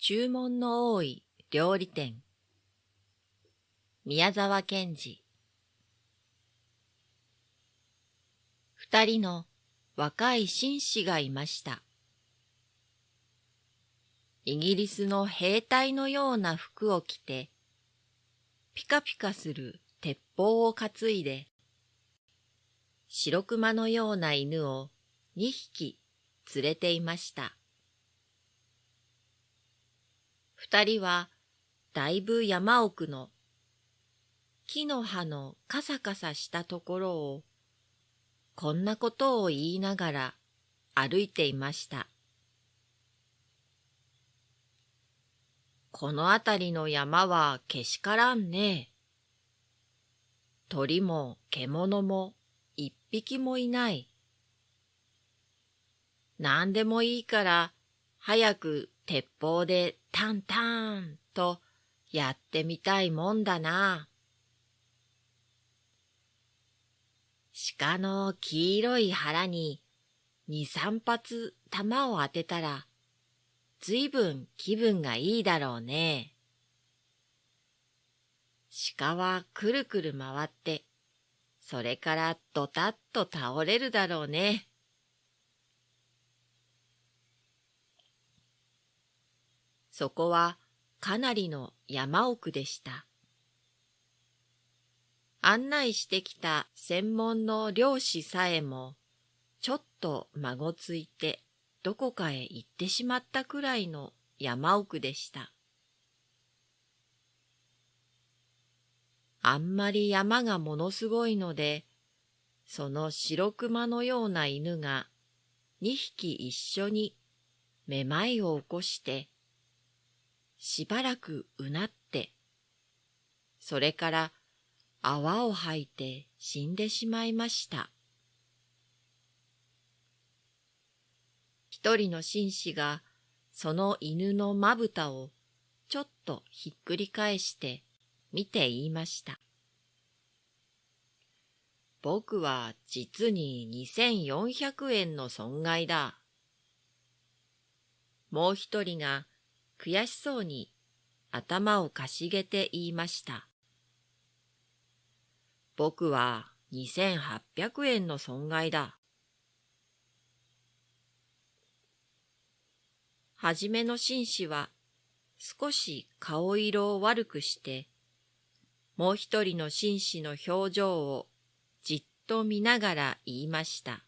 注文の多い料理店。宮沢賢治。二人の若い紳士がいました。イギリスの兵隊のような服を着て、ピカピカする鉄砲を担いで、白熊のような犬を2匹連れていました。二人はだいぶ山奥の木の葉のカサカサしたところをこんなことを言いながら歩いていました。このあたりの山はけしからんね。鳥も獣も一匹もいない。なんでもいいから早く鉄砲でタンタンとやってみたいもんだな。鹿の黄色い腹に2、3発弾を当てたらずいぶん気分がいいだろうね。鹿はくるくる回って、それからドタッと倒れるだろうね。そこはかなりの山奥でした。案内してきた専門の猟師さえも、ちょっとまごついてどこかへ行ってしまったくらいの山奥でした。あんまり山がものすごいので、その白熊のような犬が2匹一緒にめまいを起こして、しばらくうなって、それから泡を吐いて死んでしまいました。一人の紳士がその犬のまぶたをちょっとひっくり返して見て言いました。僕は実に2400円の損害だ。もう一人が悔しそうに頭をかしげて言いました。僕は2800円の損害だ。はじめの紳士は少し顔色を悪くして、もう一人の紳士の表情をじっと見ながら言いました。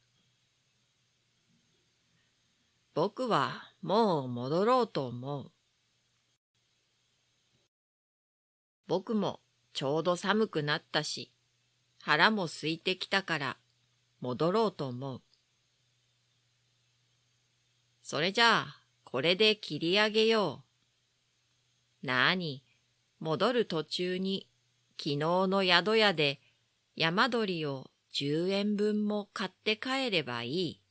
僕はもう戻ろうと思う。僕もちょうど寒くなったし、腹も空いてきたから戻ろうと思う。それじゃあ、これで切り上げよう。なに、戻る途中に昨日の宿屋で山鳥を10円分も買って帰ればいい。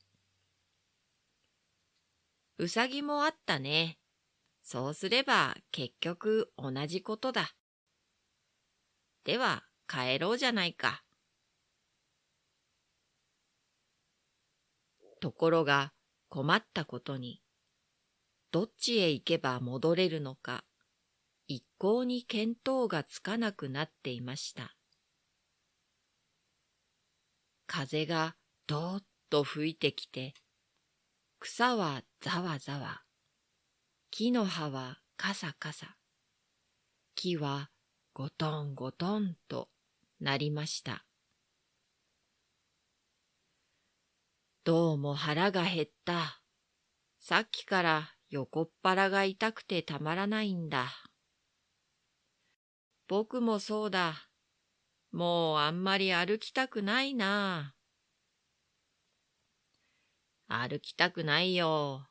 うさぎもあったね。そうすれば結局同じことだ。では帰ろうじゃないか。ところが困ったことに、どっちへ行けば戻れるのか、一向に見当がつかなくなっていました。風がどーっと吹いてきて、草はざわざわ、木の葉はカサカサ、木はゴトンゴトンとなりました。どうも腹が減った。さっきから横っ腹が痛くてたまらないんだ。僕もそうだ。もうあんまり歩きたくないな。歩きたくないよ。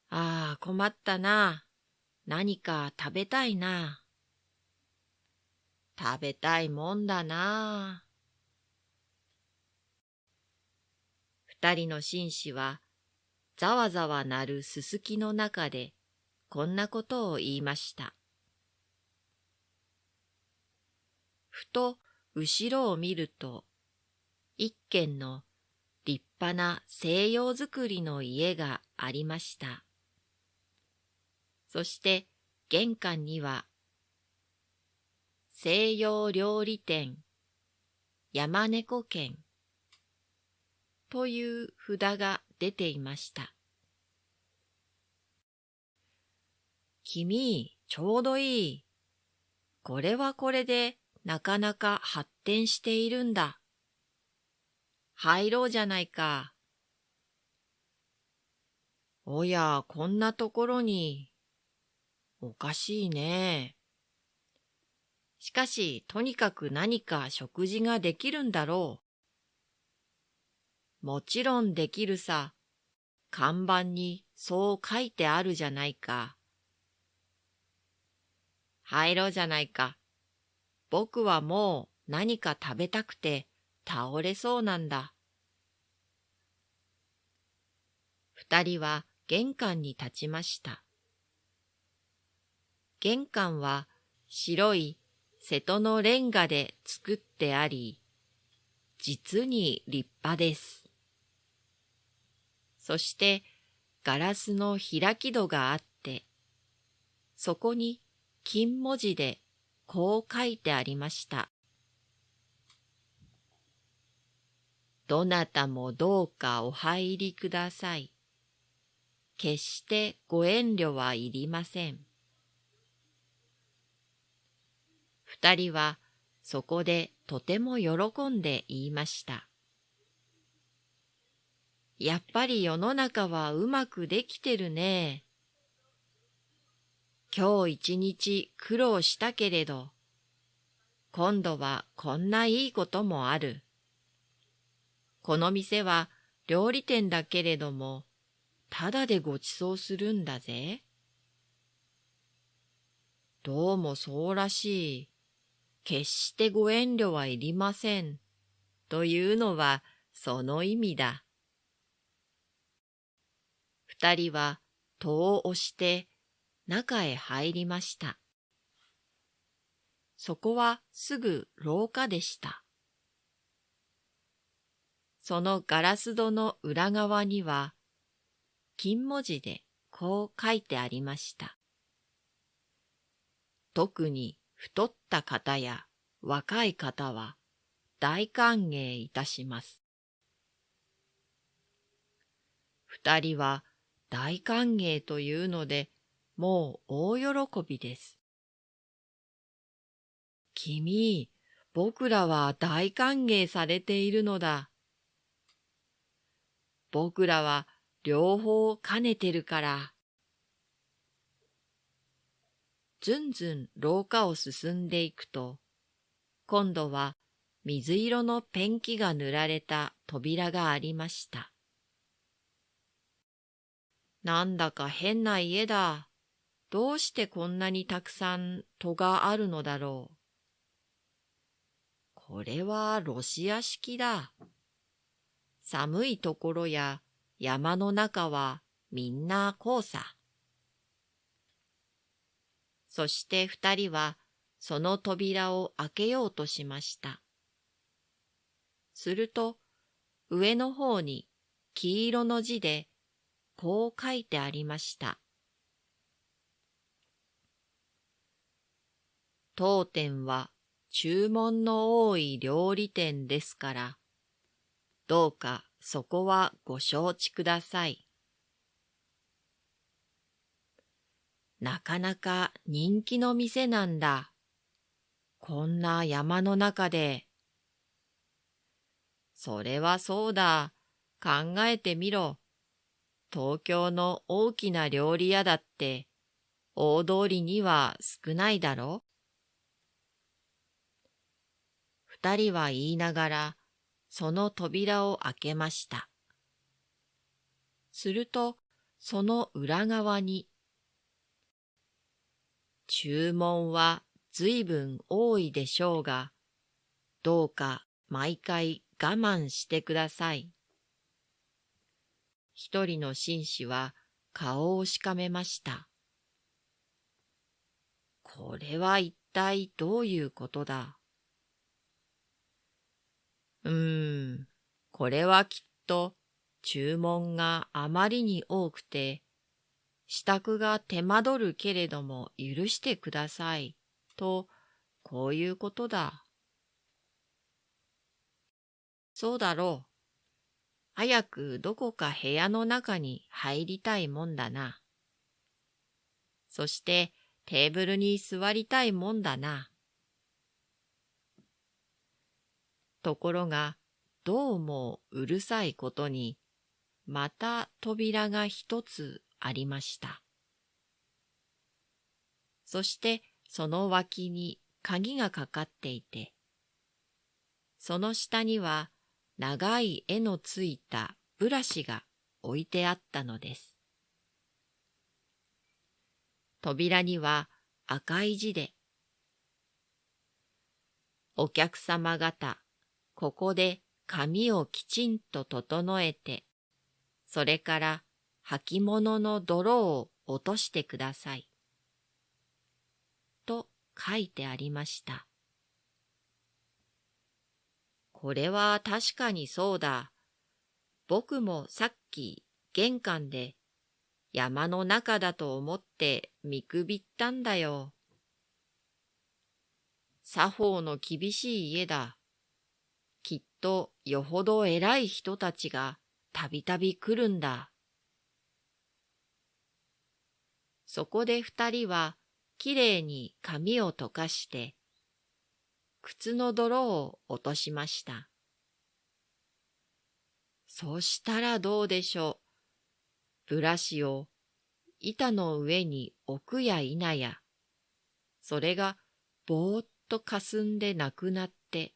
ああ、困ったな。何か食べたいな。食べたいもんだな。二人の紳士はざわざわ鳴るすすきの中でこんなことを言いました。ふと後ろを見ると、一軒の立派な西洋造りの家がありました。そして玄関には、西洋料理店山猫軒という札が出ていました。君、ちょうどいい。これはこれでなかなか発展しているんだ。入ろうじゃないか。おや、こんなところに。おかしいね。しかし、とにかく何か食事ができるんだろう。もちろんできるさ。看板にそう書いてあるじゃないか。入ろうじゃないか。僕はもう何か食べたくて倒れそうなんだ。二人は玄関に立ちました。玄関は白い瀬戸のレンガで作ってあり、実に立派です。そしてガラスの開き戸があって、そこに金文字でこう書いてありました。どなたもどうかお入りください。決してご遠慮はいりません。二人はそこでとても喜んで言いました。やっぱり世の中はうまくできてるね。今日一日苦労したけれど、今度はこんないいこともある。この店は料理店だけれども、ただでご馳走するんだぜ。どうもそうらしい。決してご遠慮はいりません。というのはその意味だ。二人は戸を押して中へ入りました。そこはすぐ廊下でした。そのガラス戸の裏側には、金文字でこう書いてありました。特に太った方や若い方は大歓迎いたします。二人は大歓迎というので、もう大喜びです。君、僕らは大歓迎されているのだ。僕らは両方兼ねてるから。ずんずん廊下を進んでいくと、今度は水色のペンキが塗られた扉がありました。なんだか変な家だ。どうしてこんなにたくさん戸があるのだろう。これはロシア式だ。寒いところや山の中はみんなこうさ。そして二人はその扉を開けようとしました。すると上の方に黄色の字でこう書いてありました。当店は注文の多い料理店ですから、どうかそこはご承知ください。なかなか人気の店なんだ。こんな山の中で。それはそうだ。考えてみろ。東京の大きな料理屋だって大通りには少ないだろ。二人は言いながらその扉を開けました。するとその裏側に、注文はずいぶん多いでしょうが、どうか毎回我慢してください。一人の紳士は顔をしかめました。これは一体どういうことだ。これはきっと注文があまりに多くて、支度が手間取るけれども許してください。と、こういうことだ。そうだろう。早くどこか部屋の中に入りたいもんだな。そしてテーブルに座りたいもんだな。ところが、どうもうるさいことに、また扉が一つありました。そしてその脇に鍵がかかっていて、その下には長い絵のついたブラシが置いてあったのです。扉には赤い字で、お客様方、ここで髪をきちんと整えて、それから履物の泥を落としてください。と書いてありました。これは確かにそうだ。僕もさっき玄関で山の中だと思って見くびったんだよ。作法の厳しい家だ。きっとよほど偉い人たちがたびたび来るんだ。そこで二人はきれいに髪を溶かして、靴の泥を落としました。そしたらどうでしょう。ブラシを板の上に置くや否や、それがぼーっとかすんでなくなって、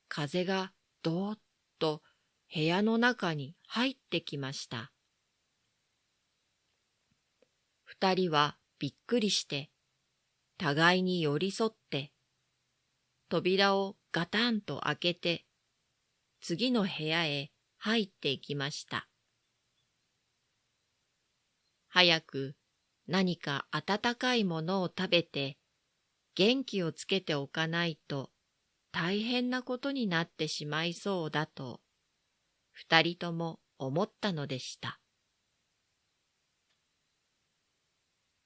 風がどーっと部屋の中に入ってきました。二人はびっくりして、互いに寄り添って、扉をガタンと開けて、次の部屋へ入っていきました。早く何か温かいものを食べて、元気をつけておかないと大変なことになってしまいそうだと、二人とも思ったのでした。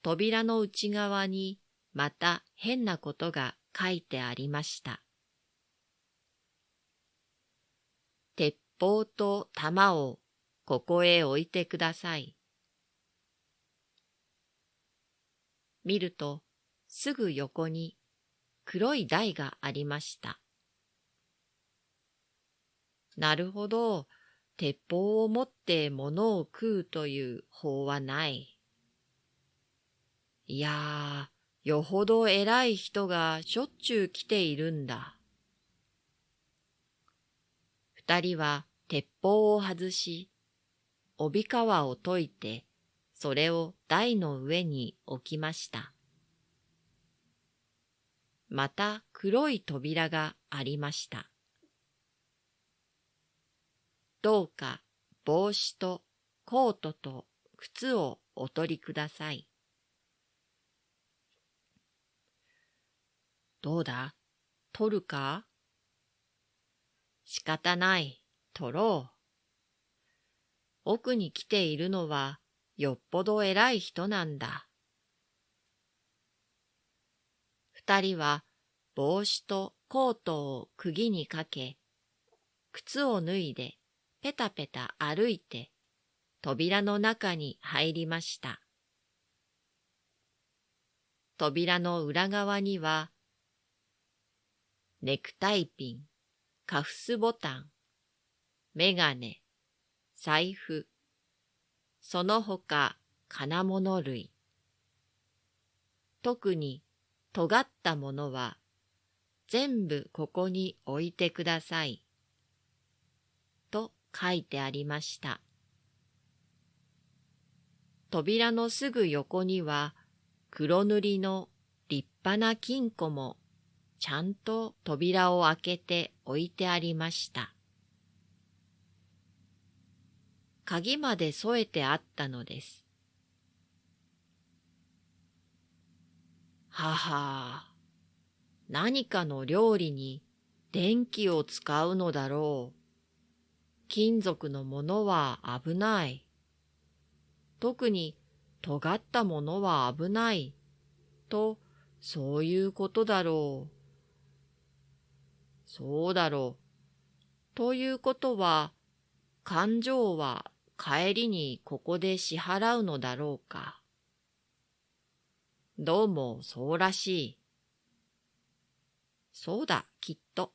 扉の内側にまた変なことが書いてありました。鉄砲と弾をここへ置いてください。見るとすぐ横に黒い台がありました。なるほど、鉄砲を持って物を食うという法はない。いやー、よほど偉い人がしょっちゅう来ているんだ。二人は鉄砲を外し、帯皮を解いて、それを台の上に置きました。また黒い扉がありました。どうか帽子とコートと靴をお取りください。どうだ、取るか？仕方ない、取ろう。奥に来ているのはよっぽど偉い人なんだ。二人は帽子とコートを釘にかけ、靴を脱いでペタペタ歩いて扉の中に入りました。扉の裏側には、ネクタイピン、カフスボタン、メガネ、財布、その他金物類。特に尖ったものは全部ここに置いてください。と書いてありました。扉のすぐ横には黒塗りの立派な金庫もちゃんと扉を開けて置いてありました。鍵まで添えてあったのです。はは、何かの料理に電気を使うのだろう。金属のものは危ない。特に尖ったものは危ない、と、そういうことだろう。そうだろう。ということは、勘定は帰りにここで支払うのだろうか。どうもそうらしい。そうだ、きっと。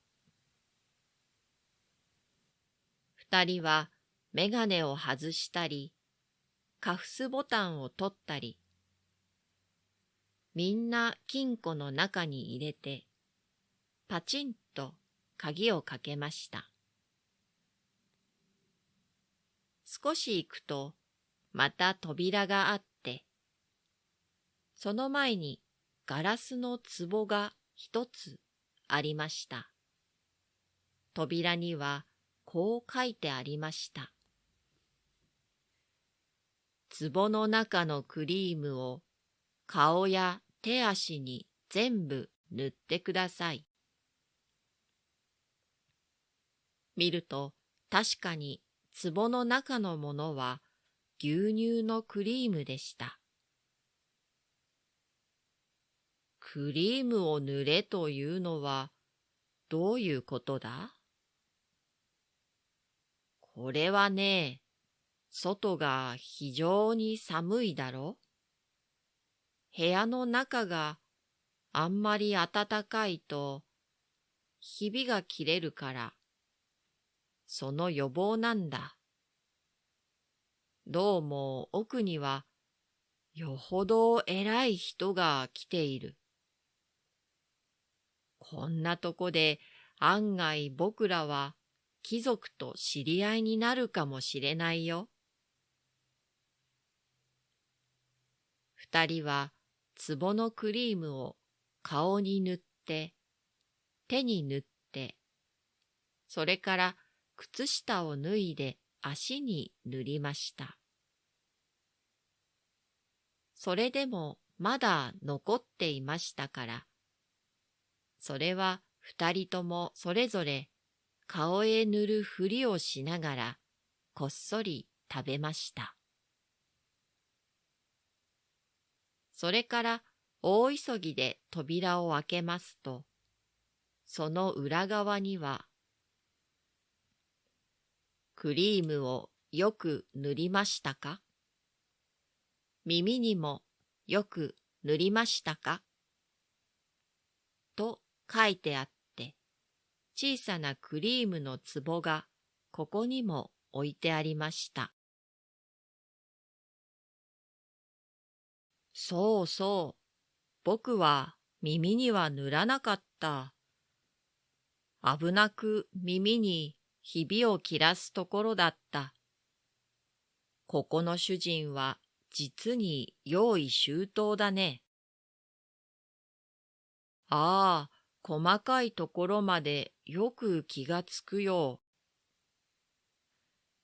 二人はメガネを外したり、カフスボタンを取ったり、みんな金庫の中に入れて、パチンと鍵をかけました。少し行くと、また扉があって、その前にガラスの壺が一つありました。扉にはこう書いてありました。壺の中のクリームを顔や手足に全部塗ってください。見ると確かに壺の中のものは牛乳のクリームでした。クリームを塗れというのはどういうことだ？これはね、外が非常に寒いだろ？部屋の中があんまり暖かいとひびが切れるから、その予防なんだ。どうも奥にはよほど偉い人が来ている。こんなとこで案外僕らは貴族と知り合いになるかもしれないよ。二人は壺のクリームを顔に塗って、手に塗って、それから靴下を脱いで足に塗りました。それでもまだ残っていましたから、それは二人ともそれぞれ顔へ塗るふりをしながらこっそり食べました。それから大急ぎで扉を開けますと、その裏側には、クリームをよく塗りましたか？耳にもよく塗りましたか？と書いてあって、小さなクリームの壺がここにも置いてありました。そうそう、僕は耳には塗らなかった。危なく耳にひびを切らすところだった。ここの主人は実に用意周到だね。ああ、細かいところまでよく気がつくよ。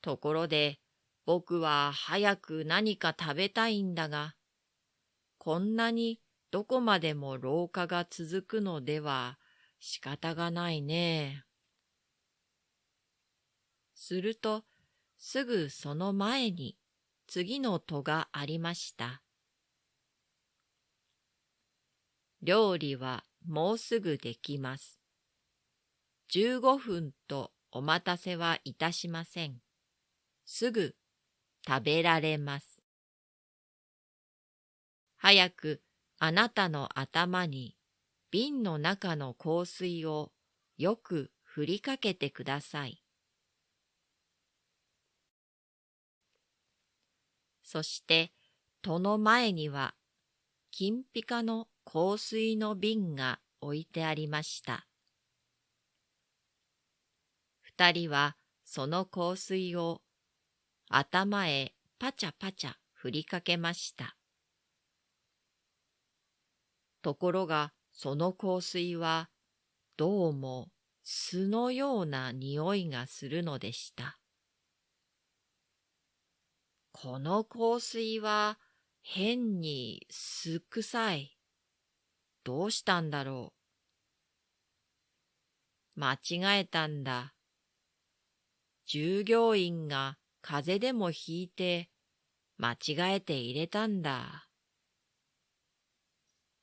ところで、僕は早く何か食べたいんだが、こんなにどこまでも廊下が続くのでは仕方がないね。すると、すぐその前に次の戸がありました。料理はもうすぐできます。15分とお待たせはいたしません。すぐ食べられます。早くあなたの頭に瓶の中の香水をよく振りかけてください。そして戸の前には金ピカの香水の瓶が置いてありました。二人はその香水を頭へパチャパチャ振りかけました。ところがその香水はどうも酢のような匂いがするのでした。この香水は変に酢臭い。どうしたんだろう。間違えたんだ。従業員が風邪でもひいて間違えて入れたんだ。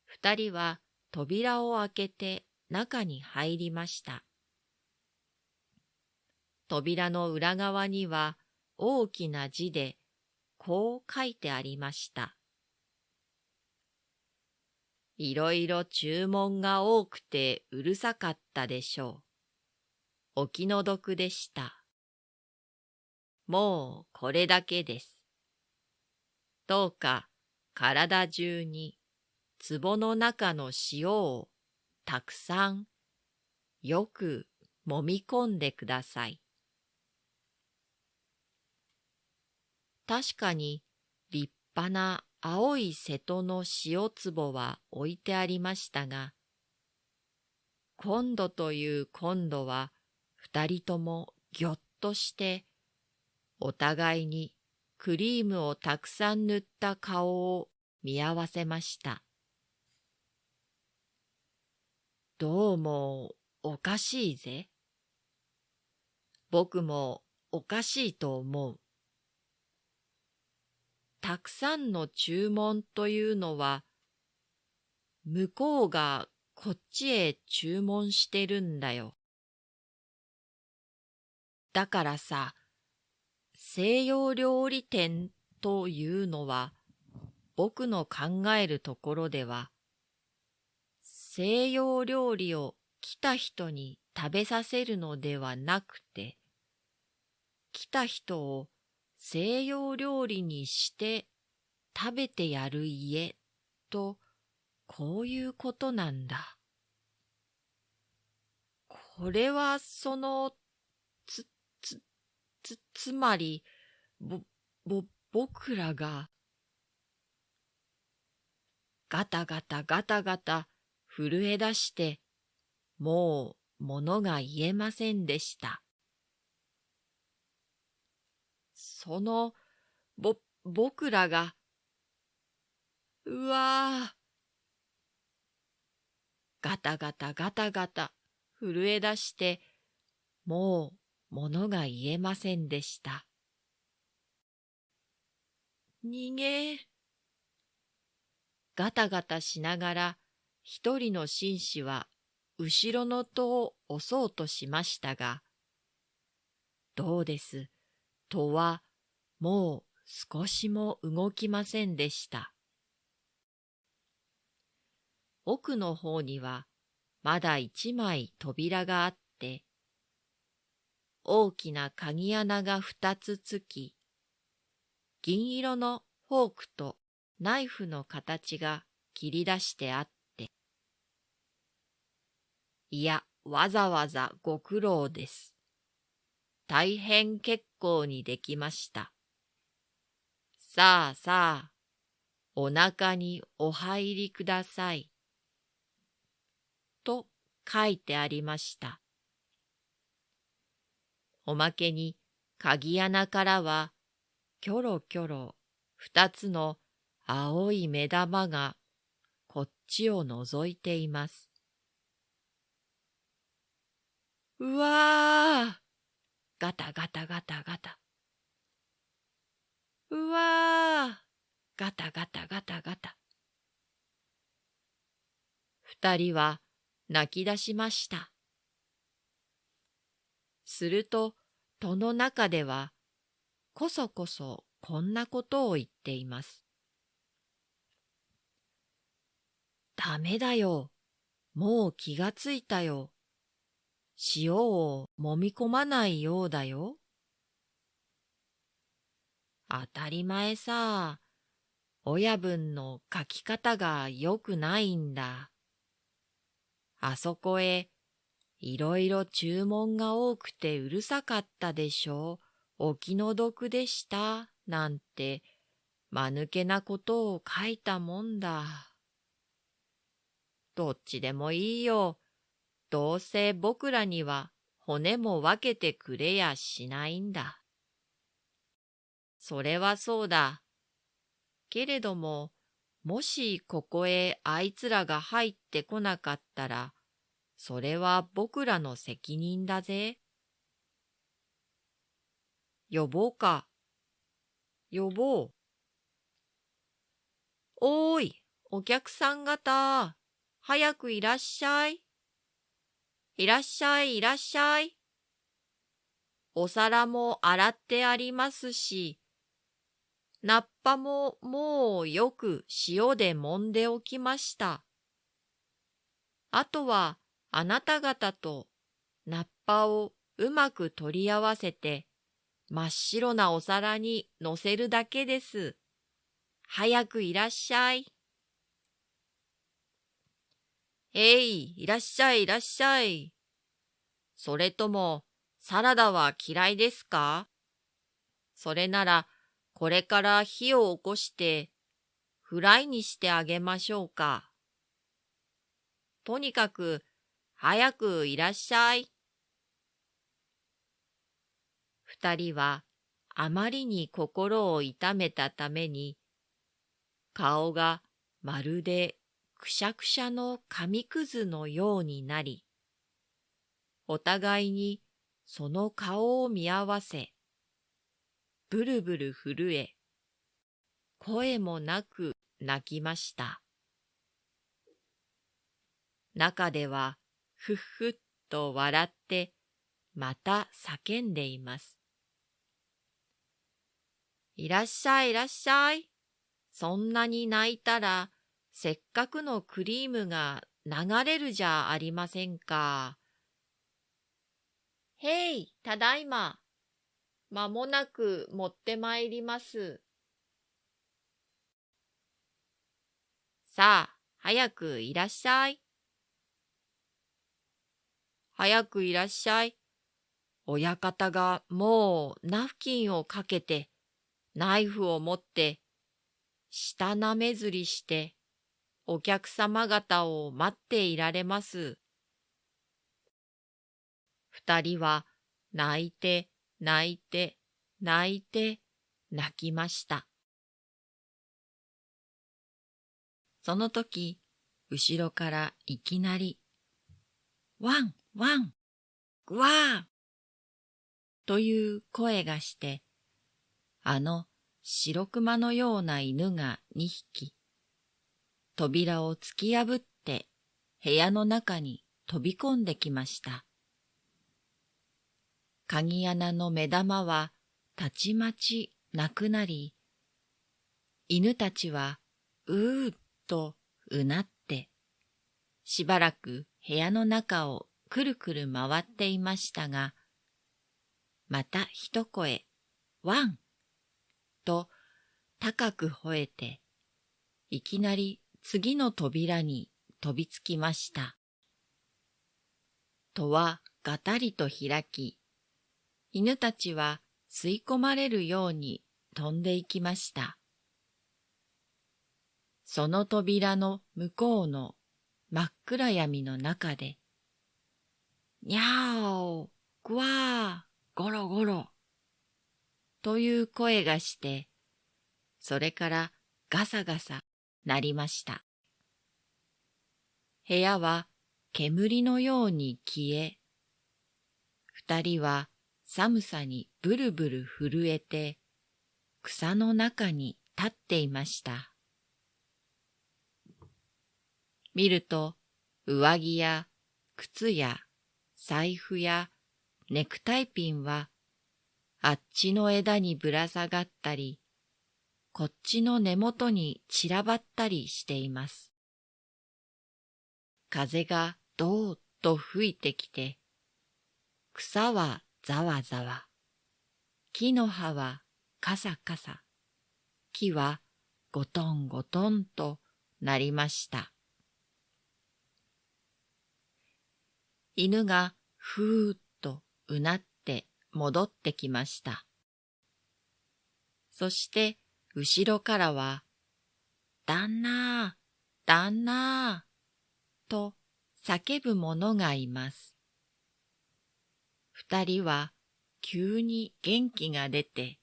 二人は扉を開けて中に入りました。扉の裏側には大きな字でこう書いてありました。いろいろ注文が多くてうるさかったでしょう。お気の毒でした。もうこれだけです。どうか体中に壺の中の塩をたくさんよく揉み込んでください。確かに立派な青い瀬戸の塩壺は置いてありましたが、今度という今度は二人ともぎょっとしてお互いにクリームをたくさん塗った顔を見合わせました。どうもおかしいぜ。僕もおかしいと思う。たくさんの注文というのは、向こうがこっちへ注文してるんだよ。だからさ、西洋料理店というのは、僕の考えるところでは、西洋料理を来た人に食べさせるのではなくて、来た人を西洋料理にして食べてやる家と、こういうことなんだ。これはつまり、僕らが、ガタガタガタガタ震え出して、もう物が言えませんでした。僕らが、うわー、ガタガタガタガタ震え出して、もう物が言えませんでした。逃げ。ガタガタしながら一人の紳士は後ろの戸を押そうとしましたが、どうです、戸はもう少しも動きませんでした。奥の方にはまだ一枚扉があって、大きな鍵穴が二つつき、銀色のフォークとナイフの形が切り出してあって、いや、わざわざご苦労です。大変結構にできました。さあさあ、お腹にお入りください。と書いてありました。おまけに鍵穴からはキョロキョロ二つの青い目玉がこっちを覗いています。うわー、ガタガタガタガタ。うわー、ガタガタガタガタ。二人は泣き出しました。すると戸の中ではこそこそこんなことを言っています。ダメだよ。もう気がついたよ。塩を揉み込まないようだよ。当たり前さ。親分の書き方がよくないんだ。あそこへいろいろ注文が多くてうるさかったでしょう。お気の毒でした。なんて、間抜けなことを書いたもんだ。どっちでもいいよ。どうせ僕らには骨も分けてくれやしないんだ。それはそうだ。けれども、もしここへあいつらが入ってこなかったら、それは僕らの責任だぜ。呼ぼうか。呼ぼう。おーい、お客さん方、早くいらっしゃい。いらっしゃい、いらっしゃい。お皿も洗ってありますし、菜っぱももうよく塩で揉んでおきました。あとはあなた方と菜っぱをうまく取り合わせて真っ白なお皿にのせるだけです。早くいらっしゃい。いらっしゃいいらっしゃい。それともサラダは嫌いですか？それならこれから火を起こしてフライにしてあげましょうか。とにかく早くいらっしゃい。二人はあまりに心を痛めたために、顔がまるでくしゃくしゃの紙くずのようになり、お互いにその顔を見合わせ、ブルブル震え、声もなく泣きました。中ではふっふっと笑ってまた叫んでいます。いらっしゃいいらっしゃい。そんなに泣いたらせっかくのクリームが流れるじゃありませんか。へい、ただいま。まもなく持ってまいります。さあ、早くいらっしゃい。早くいらっしゃい。親方がもうナフキンをかけて、ナイフを持って、舌なめずりして、お客様方を待っていられます。二人は泣いて泣いて泣いて泣きました。その時、後ろからいきなり、ワンワン、グワーという声がして、あの白熊のような犬が二匹、扉を突き破って部屋の中に飛び込んできました。鍵穴の目玉はたちまちなくなり、犬たちはうーっとうなって、しばらく部屋の中をくるくる回っていましたが、また一声、ワンと高く吠えて、いきなり次の扉に飛びつきました。戸はがたりと開き、犬たちは吸い込まれるように飛んでいきました。その扉の向こうの真っ暗闇の中で、にゃーお、ぐわー、ゴロゴロ、という声がして、それからガサガサ鳴りました。部屋は煙のように消え、二人は寒さにブルブル震えて、草の中に立っていました。見ると、上着や靴や財布やネクタイピンは、あっちの枝にぶら下がったり、こっちの根元に散らばったりしています。風がどーっと吹いてきて、草はざわざわ、木の葉はカサカサ、木はゴトンゴトンとなりました。犬がふーっとうなって戻ってきました。そして後ろからは、旦那、旦那、と叫ぶ者がいます。二人は急に元気が出て、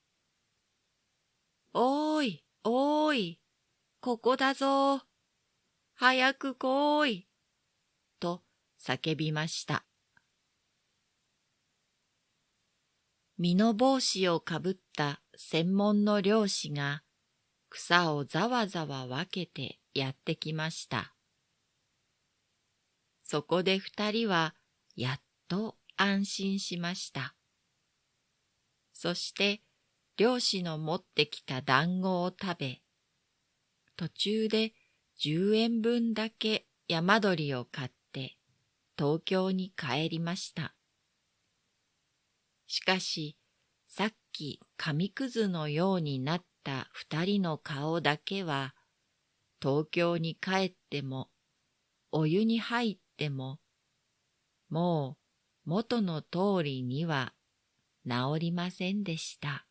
おーい、おーい、ここだぞ。早く来い。と叫びました。美濃帽子をかぶった専門の漁師が草をざわざわ分けてやってきました。そこで二人はやっと安心しました。そして漁師の持ってきた団子を食べ、途中で10円分だけ山鳥を買って東京に帰りました。しかし、さっき紙くずのようになった二人の顔だけは、東京に帰っても、お湯に入っても、もう元の通りには治りませんでした。